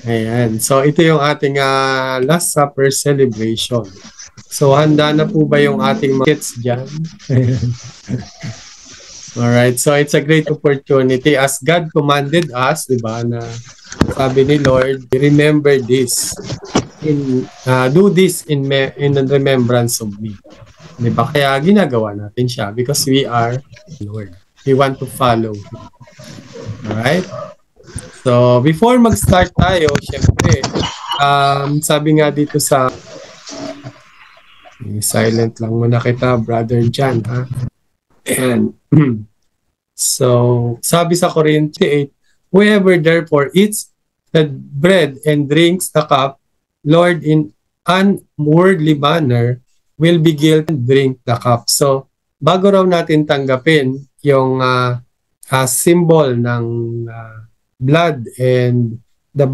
Ayan. So, ito yung ating Last Supper celebration. So, handa na po ba yung ating mga kids dyan? Alright. So, it's a great opportunity. As God commanded us, di ba, na sabi ni Lord, remember this. Do this in remembrance of me. Di ba? Kaya ginagawa natin siya because we are Lord. We want to follow Him. Alright? So, before mag-start tayo, syempre, sabi nga dito sa silent lang muna kita, Brother John, ha? And, so, sabi sa Corinthians 8, whoever therefore eats the bread and drinks the cup, Lord, in unworldly manner, will be guilty and drink the cup. So, bago raw natin tanggapin yung symbol ng blood and the